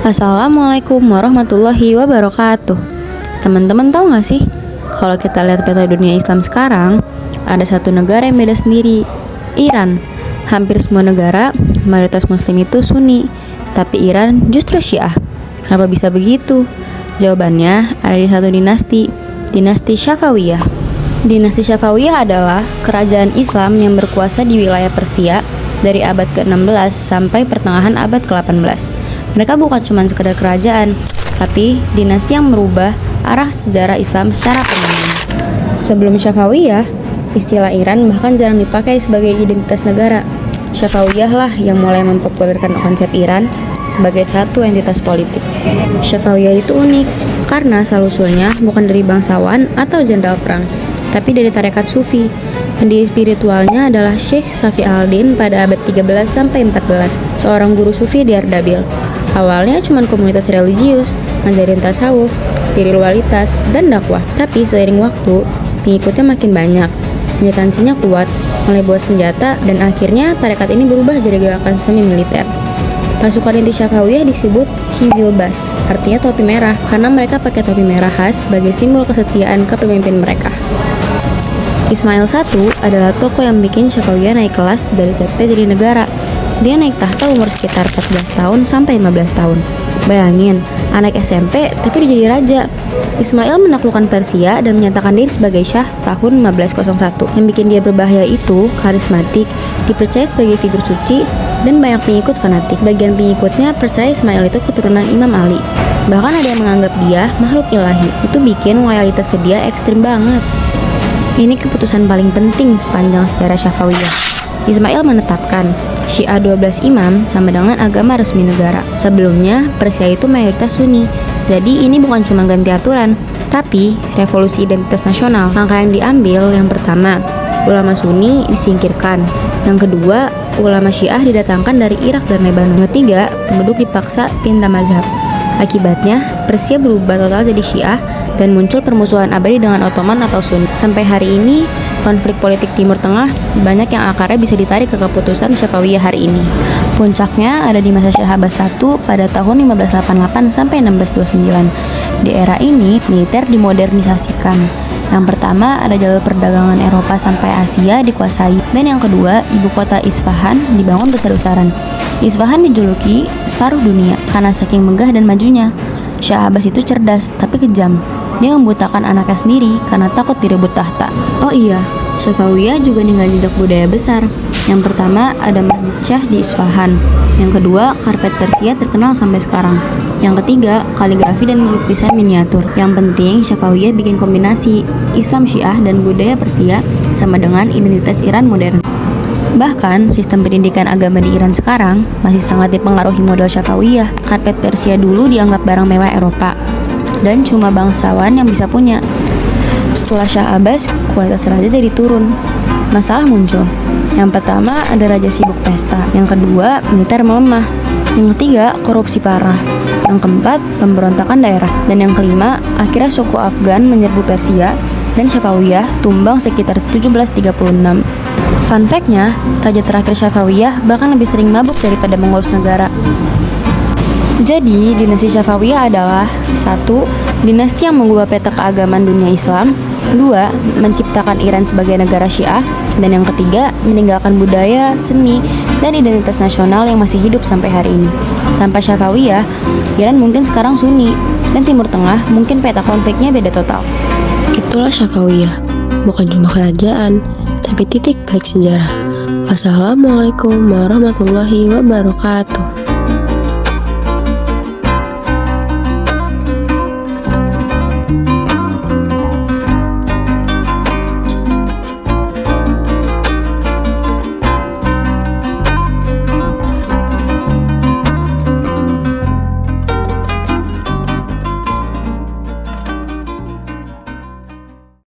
Assalamualaikum warahmatullahi wabarakatuh. Teman-teman tahu gak sih, kalau kita lihat peta dunia Islam sekarang, ada satu negara yang beda sendiri, Iran. Hampir semua negara, mayoritas muslim itu Sunni, tapi Iran justru Syiah. Kenapa bisa begitu? Jawabannya ada di satu dinasti, dinasti Safawiyah. Dinasti Safawiyah adalah kerajaan Islam yang berkuasa di wilayah Persia dari abad ke-16 sampai pertengahan abad ke-18. Mereka bukan cuma sekedar kerajaan, tapi dinasti yang merubah arah sejarah Islam secara permanen. Sebelum Safawiyah, istilah Iran bahkan jarang dipakai sebagai identitas negara. Safawiyah lah yang mulai mempopulerkan konsep Iran sebagai satu entitas politik. Safawiyah itu unik karena asal-usulnya bukan dari bangsawan atau jenderal perang, tapi dari tarekat Sufi. Pendiri spiritualnya adalah Syekh Safi al-Din pada abad 13 sampai 14, seorang guru Sufi di Ardabil. Awalnya cuma komunitas religius, ngajarin tasawuf, spiritualitas, dan dakwah. Tapi seiring waktu, pengikutnya makin banyak, militansinya kuat, mulai bawa senjata, dan akhirnya tarekat ini berubah jadi gerakan semi militer. Pasukan inti Safawiyah disebut Kizilbash, artinya topi merah, karena mereka pakai topi merah khas sebagai simbol kesetiaan ke pemimpin mereka. Ismail I adalah tokoh yang bikin Safawiyah naik kelas dari sekte jadi negara. Dia naik tahta umur sekitar 14 tahun sampai 15 tahun. Bayangin, anak SMP tapi dia jadi raja. Ismail menaklukkan Persia dan menyatakan diri sebagai Syah tahun 1501. Yang bikin dia berbahaya itu karismatik, dipercaya sebagai figur suci, dan banyak pengikut fanatik. Bagian pengikutnya percaya Ismail itu keturunan Imam Ali. Bahkan ada yang menganggap dia makhluk ilahi. Itu bikin loyalitas ke dia ekstrim banget. Ini keputusan paling penting sepanjang sejarah Safawiyah. Ismail menetapkan Syiah 12 imam sama dengan agama resmi negara. Sebelumnya, Persia itu mayoritas Sunni. Jadi ini bukan cuma ganti aturan, tapi revolusi identitas nasional. Langkah yang diambil yang pertama, ulama Sunni disingkirkan. Yang kedua, ulama Syiah didatangkan dari Irak dan Lebanon. Yang ketiga, penduduk dipaksa pindah mazhab. Akibatnya, Persia berubah total jadi Syiah dan muncul permusuhan abadi dengan Ottoman atau Sunni. Sampai hari ini, konflik politik Timur Tengah banyak yang akarnya bisa ditarik ke keputusan Safawiyah hari ini. Puncaknya ada di masa Syah Abbas I pada tahun 1588 sampai 1629. Di era ini, militer dimodernisasikan. Yang pertama ada jalur perdagangan Eropa sampai Asia dikuasai, dan yang kedua ibu kota Isfahan dibangun besar-besaran. Isfahan dijuluki separuh dunia karena saking megah dan majunya. Syah Abbas itu cerdas tapi kejam. Dia membutakan anaknya sendiri karena takut direbut tahta. Oh iya, Safawiyah juga ninggalin jejak budaya besar. Yang pertama ada Masjid Syah di Isfahan. Yang kedua, karpet Persia terkenal sampai sekarang. Yang ketiga, kaligrafi dan lukisan miniatur. Yang penting, Safawiyah bikin kombinasi Islam Syiah dan budaya Persia sama dengan identitas Iran modern. Bahkan, sistem pendidikan agama di Iran sekarang masih sangat dipengaruhi model Safawiyah. Karpet Persia dulu dianggap barang mewah Eropa, dan cuma bangsawan yang bisa punya. Setelah Syah Abbas, kualitas raja jadi turun. Masalah muncul. Yang pertama, ada raja sibuk pesta. Yang kedua, militer melemah. Yang ketiga, korupsi parah. Yang keempat, pemberontakan daerah. Dan yang kelima, akhirnya suku Afgan menyerbu Persia dan Safawiyah tumbang sekitar 1736. Fun fact-nya, raja terakhir Safawiyah bahkan lebih sering mabuk daripada mengurus negara. Jadi, dinasti Safawiyah adalah 1. Dinasti yang mengubah peta keagamaan dunia Islam. 2. Menciptakan Iran sebagai negara Syiah. Dan yang ketiga, meninggalkan budaya, seni, dan identitas nasional yang masih hidup sampai hari ini. Tanpa Safawiyah, Iran mungkin sekarang Sunni, dan Timur Tengah mungkin peta konfliknya beda total. Itulah Safawiyah, bukan cuma kerajaan, tapi titik balik sejarah. Wassalamualaikum warahmatullahi wabarakatuh.